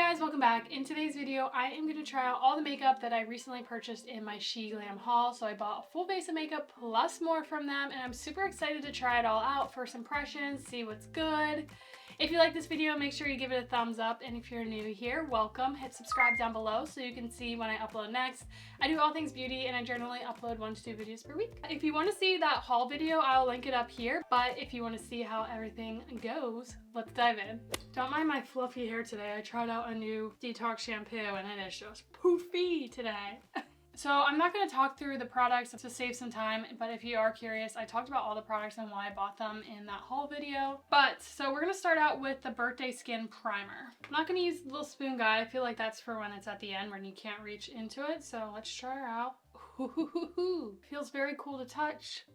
guys, welcome back. In today's video, I am going to try out all the makeup that I recently purchased in my SheGlam haul. So I bought a full base of makeup plus more from them, and I'm super excited to try it all out. First impressions, see what's good. If you like this video, make sure you give it a thumbs up, and if you're new here, welcome. Hit subscribe down below so you can see when I upload next. I do all things beauty, and I generally upload 1 to 2 videos per week. If you want to see that haul video, I'll link it up here, but if you want to see how everything goes, let's dive in. Don't mind my fluffy hair today. I tried out a new detox shampoo and it is just poofy today. So I'm not going to talk through the products to save some time, but if you are curious, I talked about all the products and why I bought them in that haul video. So we're going to start out with the Birthday Skin Primer. I'm not going to use the little spoon guide. I feel like that's for when it's at the end when you can't reach into it. So let's try her out. Ooh, feels very cool to touch.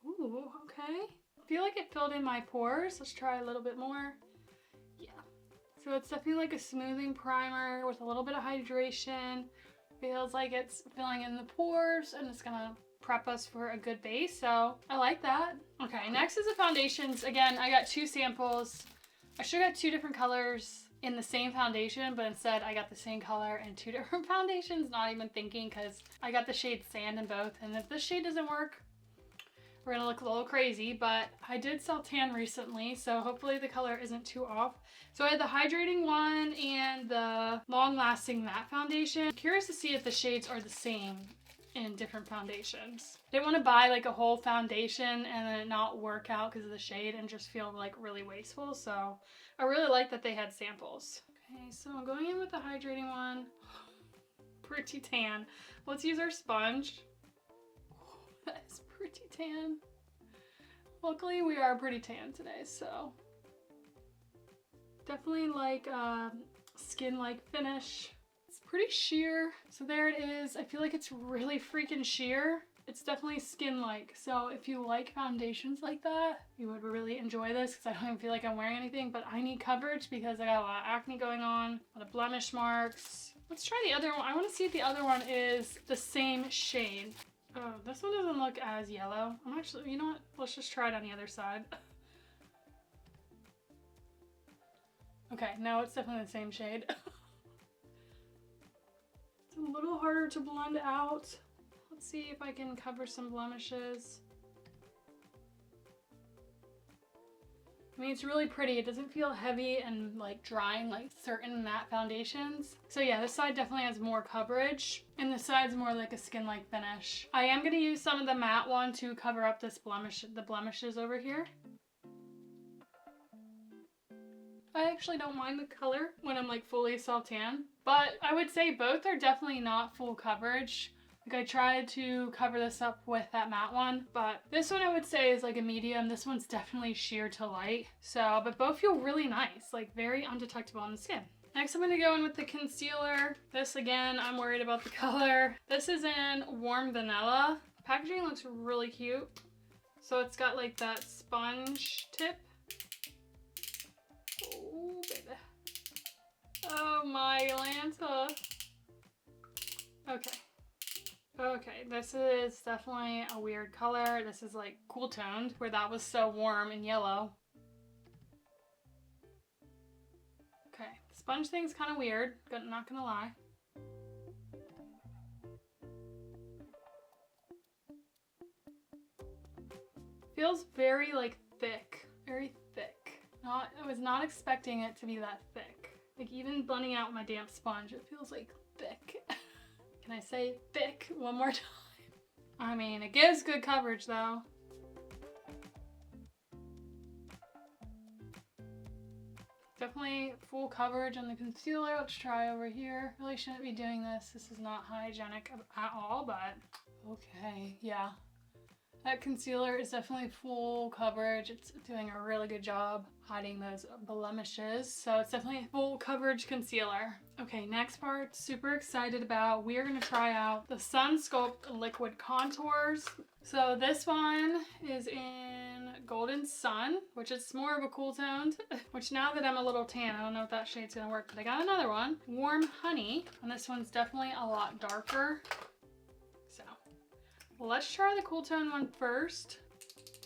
Ooh, okay. I feel like it filled in my pores. Let's try a little bit more. Yeah. So it's definitely like a smoothing primer with a little bit of hydration. Feels like it's filling in the pores and it's gonna prep us for a good base. So I like that. Okay, next is the foundations. Again, I got 2 samples. I should have got 2 different colors in the same foundation, but instead I got the same color in 2 different foundations, not even thinking, because I got the shade Sand in both. And if this shade doesn't work, we're gonna look a little crazy, but I did sell tan recently, so hopefully the color isn't too off. So I had the hydrating one and the long-lasting matte foundation. Curious to see if the shades are the same in different foundations. Didn't want to buy like a whole foundation and then it not work out because of the shade and just feel like really wasteful. So I really like that they had samples. Okay, so I'm going in with the hydrating one. Pretty tan. Let's use our sponge. That is pretty tan. Luckily we are pretty tan today, so definitely like skin-like finish. It's pretty sheer, so there it is. I feel like it's really freaking sheer. It's definitely skin-like, so if you like foundations like that, you would really enjoy this because I don't even feel like I'm wearing anything, but I need coverage because I got a lot of acne going on, a lot of blemish marks. Let's try the other one. I want to see if the other one is the same shade. Oh, this one doesn't look as yellow. I'm actually, you know what? Let's just try it on the other side. Okay, no, it's definitely the same shade. It's a little harder to blend out. Let's see if I can cover some blemishes. I mean, it's really pretty. It doesn't feel heavy and like drying like certain matte foundations. So yeah, this side definitely has more coverage and this side's more like a skin-like finish. I am gonna use some of the matte one to cover up this the blemishes over here. I actually don't mind the color when I'm like fully self-tan, but I would say both are definitely not full coverage. Like I tried to cover this up with that matte one, but this one I would say is like a medium. This one's definitely sheer to light. So, but both feel really nice, like very undetectable on the skin. Next I'm gonna go in with the concealer. This again, I'm worried about the color. This is in Warm Vanilla. Packaging looks really cute. So it's got like that sponge tip. Oh, baby. Oh my Lanta. Okay. Okay, this is definitely a weird color. This is like cool toned, where that was so warm and yellow. Okay, the sponge thing's kind of weird, not gonna lie. Feels very like thick, very thick. I was not expecting it to be that thick. Like even blending out my damp sponge, it feels like thick. Can I say thick one more time? I mean, it gives good coverage though. Definitely full coverage on the concealer. Let's try over here. Really shouldn't be doing this. This is not hygienic at all, but okay, yeah. That concealer is definitely full coverage. It's doing a really good job hiding those blemishes. So it's definitely full coverage concealer. Okay, next part, super excited about. We are gonna try out the Sun Sculpt Liquid Contours. So this one is in Golden Sun, which is more of a cool toned, which now that I'm a little tan, I don't know if that shade's gonna work, but I got another one, Warm Honey, and this one's definitely a lot darker. So let's try the cool tone one first.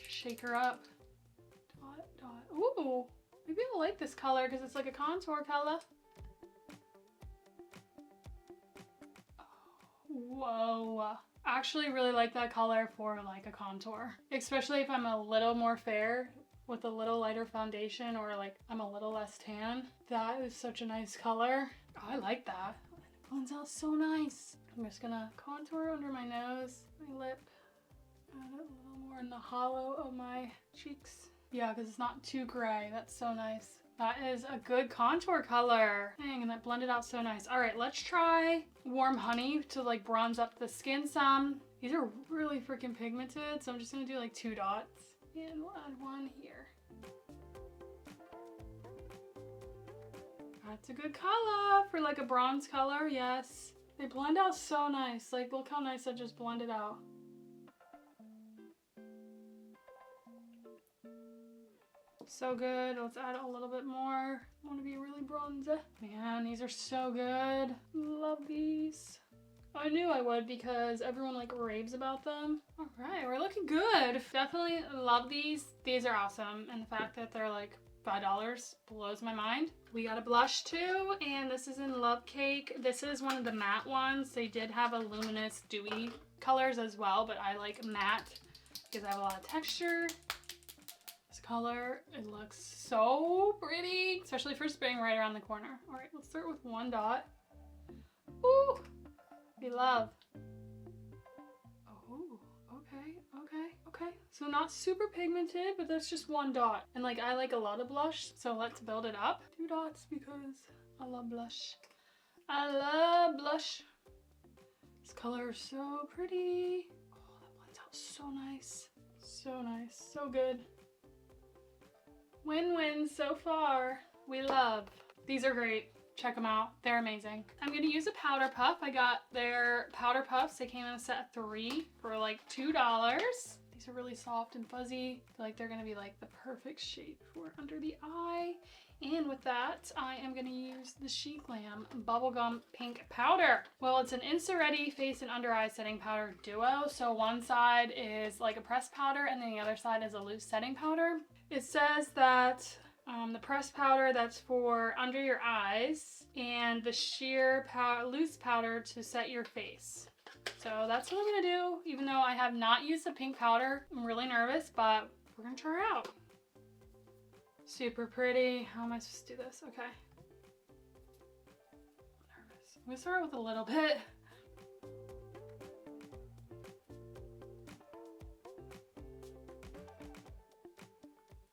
Shake her up. Dot, dot. Ooh, Maybe I like this color because it's like a contour color. Whoa. I actually really like that color for like a contour, especially if I'm a little more fair with a little lighter foundation, or like I'm a little less tan. That is such a nice color. Oh, I like that. It blends out so nice. I'm just gonna contour under my nose, my lip, add a little more in the hollow of my cheeks. Yeah, because it's not too gray. That's so nice. That is a good contour color. Dang, and that blended out so nice. All right, let's try Warm Honey to like bronze up the skin some. These are really freaking pigmented, so I'm just gonna do like 2 dots. And we'll add 1 here. That's a good color for like a bronze color, yes. They blend out so nice. Like, look how nice that just blended out. So good. Let's add a little bit more. I want to be really bronzy. Man, these are so good. Love these. I knew I would because everyone like raves about them. All right, we're looking good. Definitely love these. These are awesome. And the fact that they're like $5 blows my mind. We got a blush too, and this is in Love Cake. This is one of the matte ones. They did have a luminous dewy colors as well, but I like matte because I have a lot of texture. Color, it looks so pretty, especially for spraying right around the corner. All right, let's start with 1 dot. Ooh, we love. Oh, okay. So not super pigmented, but that's just 1 dot. And like, I like a lot of blush, so let's build it up. 2 dots because I love blush. I love blush. This color is so pretty. Oh, that blends out so nice. So nice, so good. Win-win so far. We love. These are great. Check them out. They're amazing. I'm going to use a powder puff. I got their powder puffs. They came in a set of 3 for like $2. These are really soft and fuzzy. I feel like they're going to be like the perfect shape for under the eye. And with that, I am going to use the SheGlam Bubblegum Pink Powder. Well, it's an Insta-Ready face and under eye setting powder duo. So one side is like a pressed powder and then the other side is a loose setting powder. It says that the pressed powder, that's for under your eyes, and the sheer loose powder to set your face. So that's what I'm gonna do, even though I have not used the pink powder. I'm really nervous, but we're gonna try her out. Super pretty. How am I supposed to do this? Okay. I'm nervous. I'm gonna start with a little bit.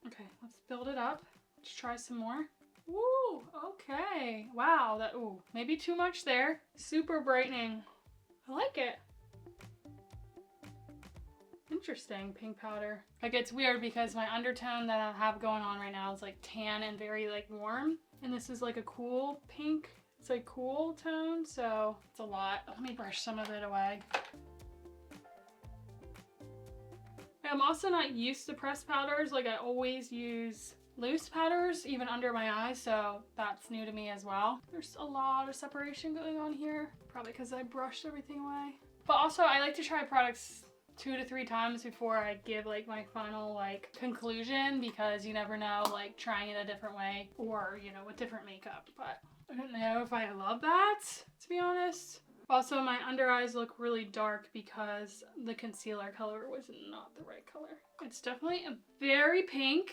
Okay, let's build it up. Let's try some more. Woo, okay. Wow, that, ooh, maybe too much there. Super brightening. I like it. Interesting, pink powder. Like, it's weird because my undertone that I have going on right now is like tan and very like warm. And this is like a cool pink. It's like cool tone, so it's a lot. Let me brush some of it away. I'm also not used to pressed powders. Like, I always use loose powders even under my eyes, so that's new to me as well. There's a lot of separation going on here, probably because I brushed everything away. But also, I like to try products 2 to 3 times before I give like my final like conclusion, because you never know, like trying it a different way or, you know, with different makeup. But I don't know if I love that, to be honest. Also, my under eyes look really dark because the concealer color was not the right color. It's definitely a very pink.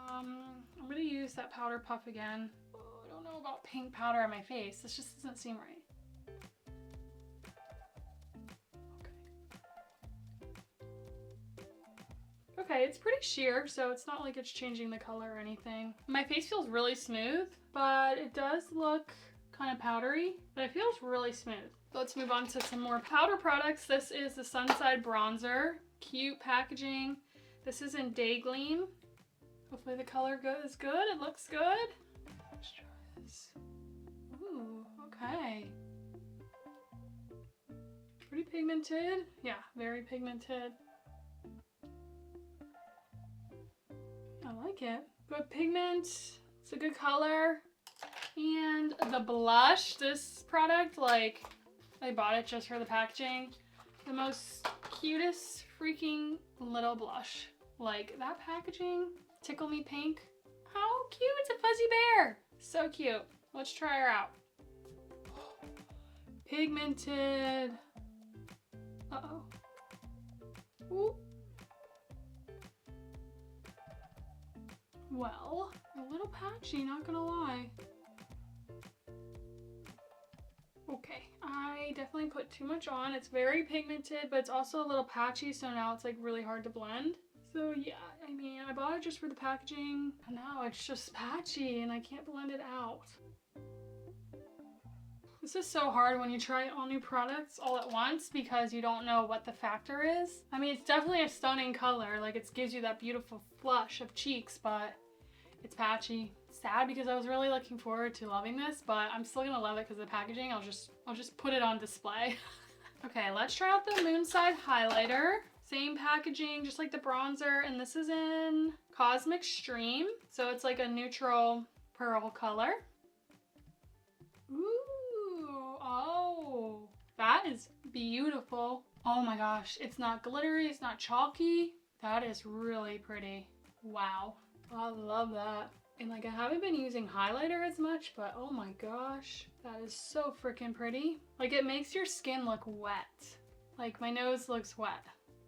I'm gonna use that powder puff again. Oh, I don't know about pink powder on my face. This just doesn't seem right. Okay, it's pretty sheer, so it's not like it's changing the color or anything. My face feels really smooth, but it does look kind of powdery, but it feels really smooth. Let's move on to some more powder products. This is the Sunside Bronzer. Cute packaging. This is in Gleam. Hopefully the color is good. It looks good. Let's try this. Ooh, okay. Pretty pigmented. Yeah, very pigmented. I like it. Good pigment. It's a good color. And the blush, this product, like, I bought it just for the packaging. The most cutest freaking little blush. Like, that packaging, Tickle Me Pink. How cute, it's a fuzzy bear. So cute. Let's try her out. Pigmented. Uh-oh. Ooh. Well, a little patchy, not gonna lie. Okay, I definitely put too much on. It's very pigmented, but it's also a little patchy, so now it's like really hard to blend. So yeah, I mean, I bought it just for the packaging. Now it's just patchy and I can't blend it out. This is so hard when you try all new products all at once because you don't know what the factor is. I mean, it's definitely a stunning color. Like, it gives you that beautiful flush of cheeks, but it's patchy. Sad because I was really looking forward to loving this, but I'm still gonna love it because of the packaging. I'll just put it on display. Okay, let's try out the Moonside highlighter. Same packaging, just like the bronzer, and this is in Cosmic Stream. So it's like a neutral pearl color. Ooh, oh, that is beautiful. Oh my gosh, it's not glittery, it's not chalky. That is really pretty. Wow, I love that. And like, I haven't been using highlighter as much, but oh my gosh, that is so freaking pretty. Like, it makes your skin look wet. Like, my nose looks wet.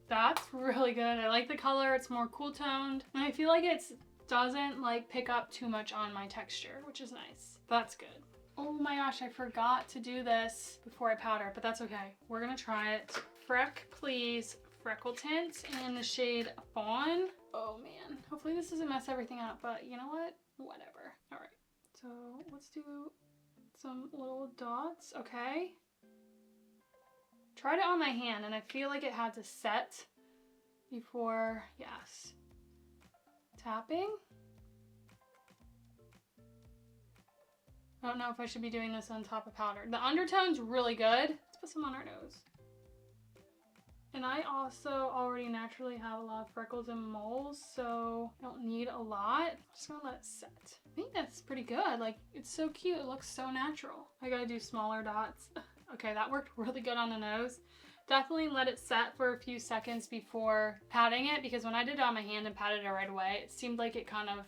That's really good. I like the color. It's more cool toned. And I feel like it doesn't like pick up too much on my texture, which is nice. That's good. Oh my gosh, I forgot to do this before I powder, but that's okay. We're gonna try it. Freck, please. Freckle tint in the shade Fawn. Oh man, hopefully this doesn't mess everything up, but you know what? Whatever. All right, so let's do some little dots, okay? Tried it on my hand and I feel like it had to set before, yes. Tapping. I don't know if I should be doing this on top of powder. The undertone's really good. Let's put some on our nose. And I also already naturally have a lot of freckles and moles, so I don't need a lot. I'm just gonna let it set. I think that's pretty good. Like, it's so cute. It looks so natural. I gotta do smaller dots. Okay, that worked really good on the nose. Definitely let it set for a few seconds before patting it, because when I did it on my hand and patted it right away, it seemed like it kind of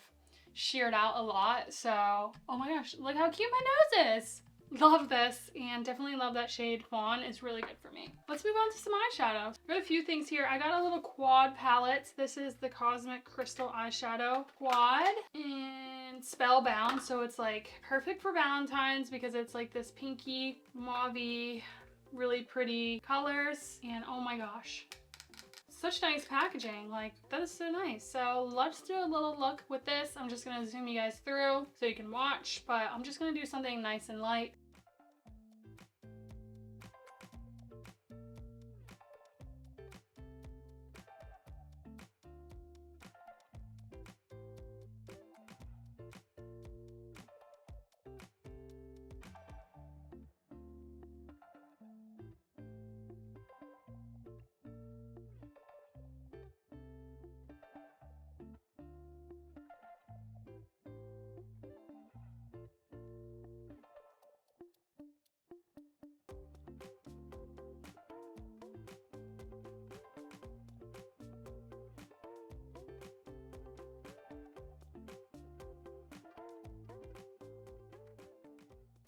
sheared out a lot. So, oh my gosh, look how cute my nose is. Love this, and definitely love that shade Fawn. It's really good for me. Let's move on to some eyeshadow. Got a few things here. I got a little quad palette. This is the Cosmic Crystal Eyeshadow Quad in Spellbound. So it's like perfect for Valentine's because it's like this pinky, mauvey, really pretty colors. And oh my gosh, such nice packaging. Like, that is so nice. So let's do a little look with this. I'm just gonna zoom you guys through so you can watch, but I'm just gonna do something nice and light.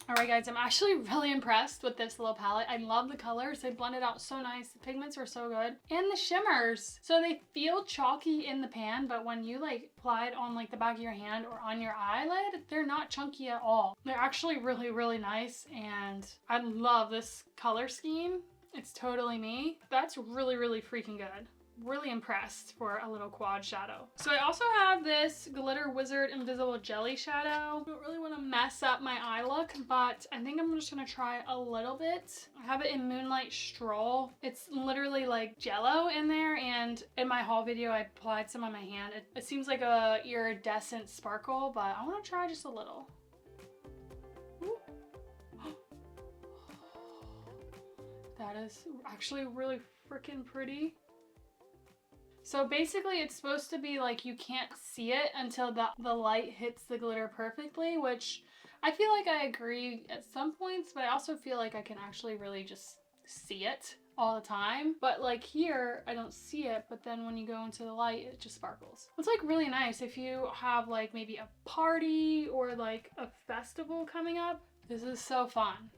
Alright guys, I'm actually really impressed with this little palette. I love the colors. They blended out so nice. The pigments are so good. And the shimmers. So they feel chalky in the pan, but when you like apply it on like the back of your hand or on your eyelid, they're not chunky at all. They're actually really, really nice, and I love this color scheme. It's totally me. That's really, really freaking good. Really impressed for a little quad shadow. So I also have this Glitter Wizard Invisible Jelly Shadow. I don't really want to mess up my eye look, but I think I'm just gonna try a little bit. I have it in Moonlight Stroll. It's literally like jello in there, and in my haul video I applied some on my hand. It seems like a iridescent sparkle, but I want to try just a little. That is actually really freaking pretty. So basically it's supposed to be like you can't see it until the light hits the glitter perfectly, which I feel like I agree at some points, but I also feel like I can actually really just see it all the time, but like here I don't see it, but then when you go into the light it just sparkles. It's like really nice if you have like maybe a party or like a festival coming up. This is so fun.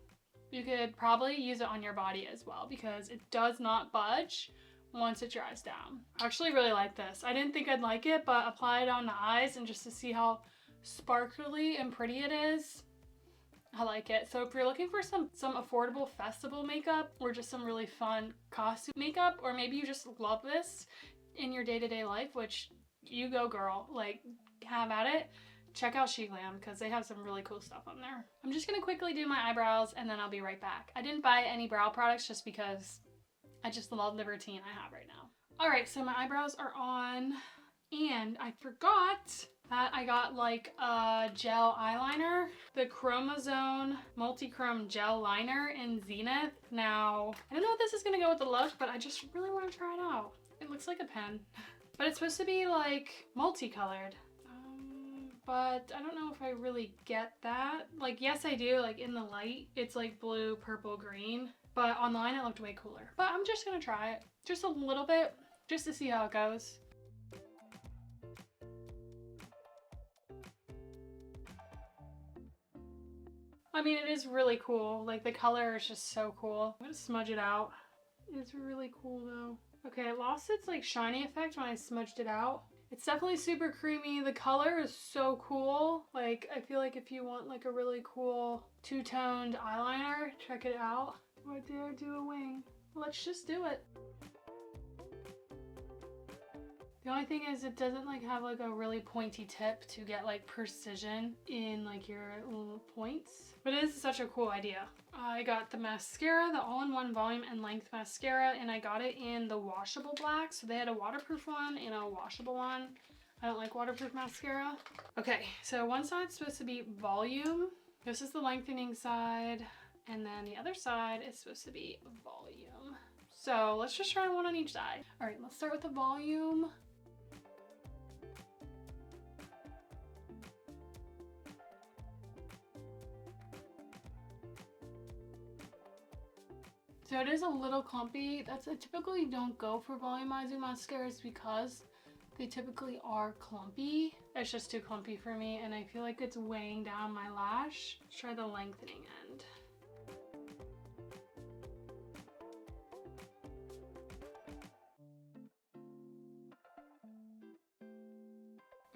You could probably use it on your body as well because it does not budge once it dries down. I actually really like this. I didn't think I'd like it, but apply it on the eyes and just to see how sparkly and pretty it is, I like it. So if you're looking for some affordable festival makeup or just some really fun costume makeup, or maybe you just love this in your day-to-day life, which you go girl, like have at it, check out SheGlam because they have some really cool stuff on there. I'm just gonna quickly do my eyebrows and then I'll be right back. I didn't buy any brow products just because I just love the routine I have right now. All right, so my eyebrows are on and I forgot that I got like a gel eyeliner, the Chromazone Multi-Chrome Gel Liner in Zenith. Now, I don't know if this is gonna go with the look, but I just really wanna try it out. It looks like a pen, but it's supposed to be like multicolored. But I don't know if I really get that. Like, yes, I do. Like in the light, it's like blue, purple, green, but online it looked way cooler. But I'm just gonna try it just a little bit, just to see how it goes. I mean, it is really cool. Like the color is just so cool. I'm gonna smudge it out. It's really cool though. Okay, it lost its like shiny effect when I smudged it out. It's definitely super creamy. The color is so cool. Like, I feel like if you want like a really cool two-toned eyeliner, check it out. Do I dare do a wing? Let's just do it. The only thing is it doesn't like have like a really pointy tip to get like precision in like your little points. But it is such a cool idea. I got the mascara, the all-in-one volume and length mascara, and I got it in the washable black. So they had a waterproof one and a washable one. I don't like waterproof mascara. Okay, so one side's supposed to be volume. This is the lengthening side. And then the other side is supposed to be volume. So let's just try one on each side. All right, let's start with the volume. So it is a little clumpy. I typically don't go for volumizing mascaras because they typically are clumpy. It's just too clumpy for me and I feel like it's weighing down my lash. Let's try the lengthening end.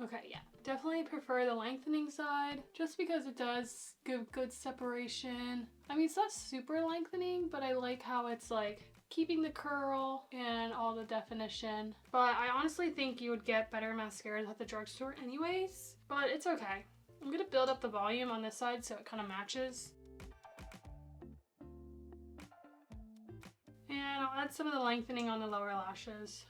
Okay, yeah, definitely prefer the lengthening side just because it does give good separation. I mean, it's not super lengthening, but I like how it's like keeping the curl and all the definition. But I honestly think you would get better mascaras at the drugstore anyways, but it's okay. I'm gonna build up the volume on this side so it kind of matches. And I'll add some of the lengthening on the lower lashes.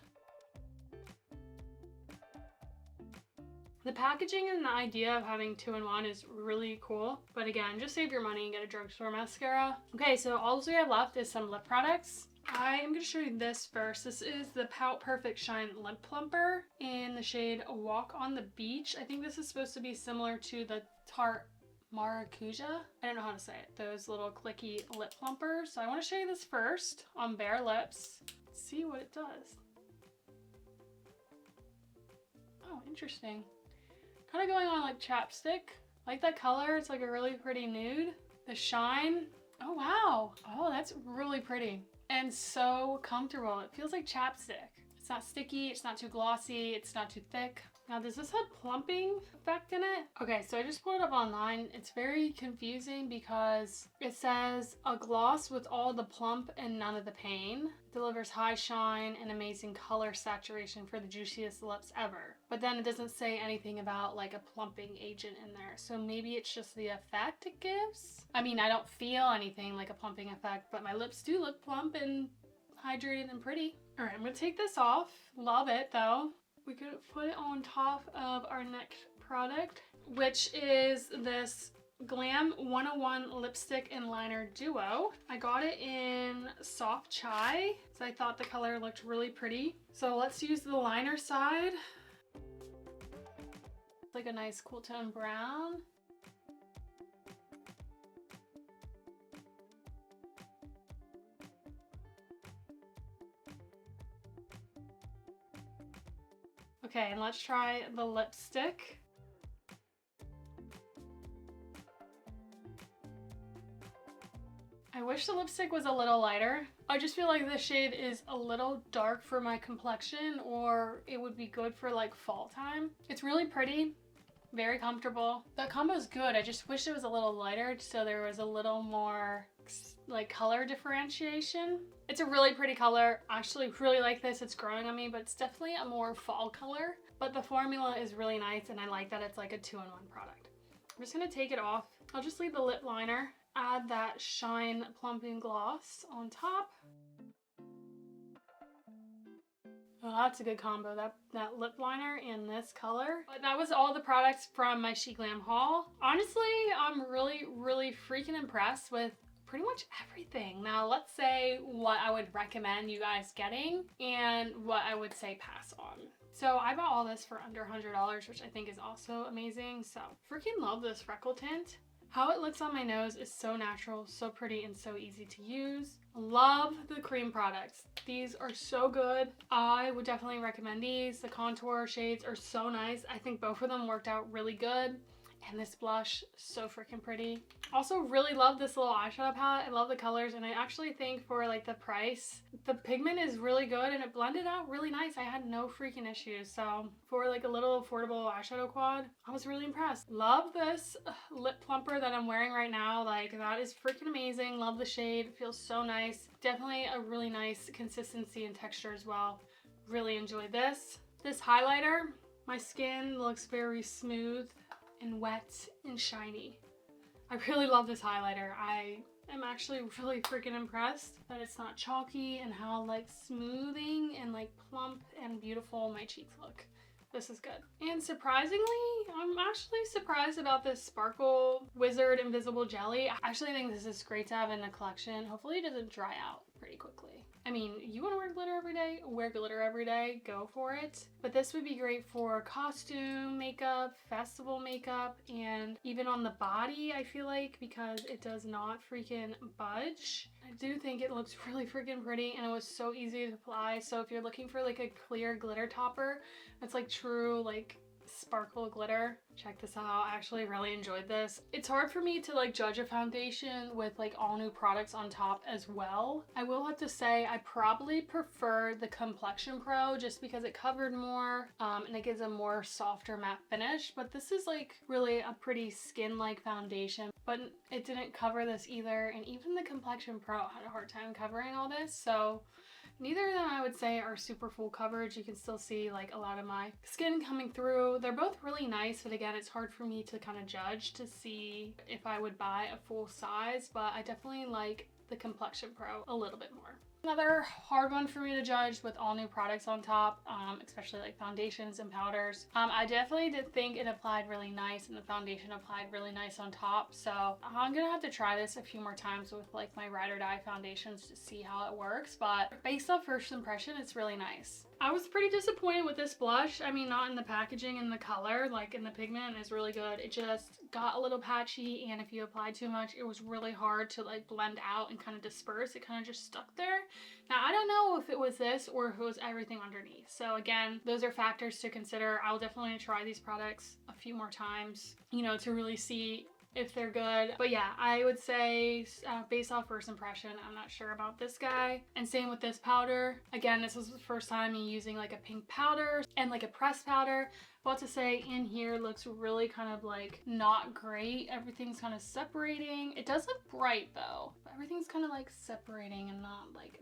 The packaging and the idea of having 2-in-1 is really cool, but again, just save your money and get a drugstore mascara. Okay, so all we have left is some lip products. I am going to show you this first. This is the Pout Perfect Shine Lip Plumper in the shade Walk on the Beach. I think this is supposed to be similar to the Tarte Maracuja. I don't know how to say it. Those little clicky lip plumpers. So I want to show you this first on bare lips. Let's see what it does. Oh, interesting. Kind of going on like chapstick. I like that color. It's like a really pretty nude. The shine. Oh, wow. Oh, that's really pretty. And so comfortable. It feels like chapstick. It's not sticky. It's not too glossy. It's not too thick. Now, does this have plumping effect in it? Okay, so I just pulled it up online. It's very confusing because it says a gloss with all the plump and none of the pain. Delivers high shine and amazing color saturation for the juiciest lips ever. But then it doesn't say anything about like a plumping agent in there. So maybe it's just the effect it gives. I mean, I don't feel anything like a plumping effect, but my lips do look plump and hydrated and pretty. All right, I'm gonna take this off. Love it though. We could put it on top of our next product, which is this Glam 101 Lipstick and Liner Duo. I got it in Soft Chai, so I thought the color looked really pretty. So let's use the liner side. It's like a nice cool tone brown. Okay, and let's try the lipstick. I wish the lipstick was a little lighter. I just feel like this shade is a little dark for my complexion, or it would be good for like fall time. It's really pretty, very comfortable. That combo is good. I just wish it was a little lighter so there was a little more like color differentiation. It's a really pretty color. I actually really like this. It's growing on me, but it's definitely a more fall color. But the formula is really nice and I like that it's like a 2-in-1 product. I'm just gonna take it off. I'll just leave the lip liner. Add that Shine Plumping Gloss on top. Oh, that's a good combo, that lip liner and this color. But that was all the products from my SheGlam haul. Honestly, I'm really freaking impressed with pretty much everything. Now let's say what I would recommend you guys getting and what I would say pass on. So I bought all this for under $100, which I think is also amazing. So freaking love this Freckle tint. How it looks on my nose is so natural, so pretty, and so easy to use. Love the cream products. These are so good. I would definitely recommend these. The contour shades are so nice. I think both of them worked out really good. And this blush, so freaking pretty. Also really love this little eyeshadow palette. I love the colors, and I actually think for like the price, the pigment is really good and it blended out really nice. I had no freaking issues. So for like a little affordable eyeshadow quad, I was really impressed. Love this lip plumper that I'm wearing right now. Like that is freaking amazing. Love the shade. It feels so nice. Definitely a really nice consistency and texture as well. Really enjoyed this. This highlighter, my skin looks very smooth and wet and shiny. I really love this highlighter. I am actually really freaking impressed that it's not chalky and how like smoothing and like plump and beautiful my cheeks look. This is good. And surprisingly, I'm actually surprised about this Sparkle Wizard Invisible Jelly. I actually think this is great to have in the collection. Hopefully it doesn't dry out pretty quickly. I mean, you want to wear glitter every day? Wear glitter every day, go for it. But this would be great for costume makeup, festival makeup, and even on the body, I feel like, because it does not freaking budge. I do think it looks really freaking pretty, and it was so easy to apply. So if you're looking for like a clear glitter topper, that's like true like sparkle glitter, check this out. I actually really enjoyed this. It's hard for me to like judge a foundation with like all new products on top as well. I will have to say I probably prefer the Complexion Pro just because it covered more and it gives a more softer matte finish, but this is like really a pretty skin-like foundation, but it didn't cover this either, and even the Complexion Pro had a hard time covering all this, so neither of them I would say are super full coverage. You can still see like a lot of my skin coming through. They're both really nice, but again, it's hard for me to kind of judge to see if I would buy a full size, but I definitely like the Complexion Pro a little bit more. Another hard one for me to judge with all new products on top, especially like foundations and powders. I definitely did think it applied really nice and the foundation applied really nice on top. So I'm gonna have to try this a few more times with like my Ride or Die foundations to see how it works. But based off first impression, it's really nice. I was pretty disappointed with this blush. I mean, not in the packaging and the color, like in the pigment is really good. It just got a little patchy, and if you applied too much, it was really hard to like blend out and kind of disperse. It kind of just stuck there. Now, I don't know if it was this or if it was everything underneath. So again, those are factors to consider. I'll definitely try these products a few more times, you know, to really see if they're good. But yeah, I would say based off first impression, I'm not sure about this guy. And same with this powder. Again, this was the first time me using like a pink powder and like a pressed powder. What to say, in here looks really kind of like not great. Everything's kind of separating. It does look bright though, but everything's kind of like separating and not like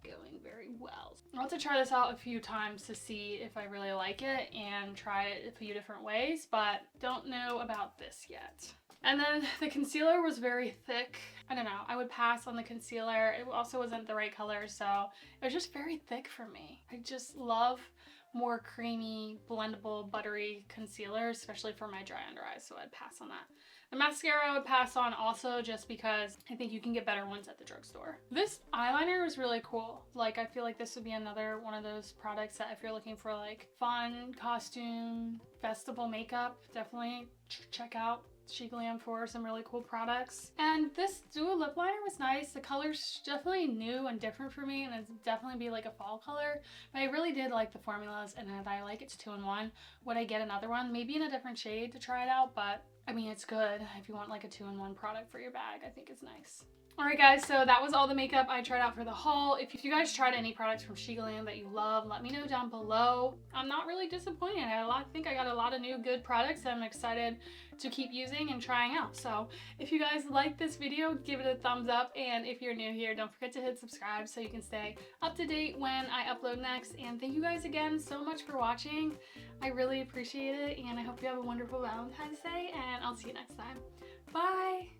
going very well. I'll have to try this out a few times to see if I really like it and try it a few different ways, but don't know about this yet. And then the concealer was very thick. I don't know, I would pass on the concealer. It also wasn't the right color, so it was just very thick for me. I just love more creamy, blendable, buttery concealer, especially for my dry under eyes, so I'd pass on that. The mascara I would pass on also just because I think you can get better ones at the drugstore. This eyeliner was really cool. Like, I feel like this would be another one of those products that if you're looking for like fun, costume, festival makeup, definitely check out SheGlam for some really cool products. And this dual lip liner was nice. The color's definitely new and different for me, and it's definitely be like a fall color. But I really did like the formulas, and I like it's 2-in-1. Would I get another one? Maybe in a different shade to try it out, but I mean, it's good if you want like a 2-in-1 product for your bag. I think it's nice. Alright guys, so that was all the makeup I tried out for the haul. If you guys tried any products from SheGlam that you love, let me know down below. I'm not really disappointed. I think I got a lot of new good products that I'm excited to keep using and trying out. So if you guys like this video, give it a thumbs up. And if you're new here, don't forget to hit subscribe so you can stay up to date when I upload next. And thank you guys again so much for watching. I really appreciate it. And I hope you have a wonderful Valentine's Day. And I'll see you next time. Bye!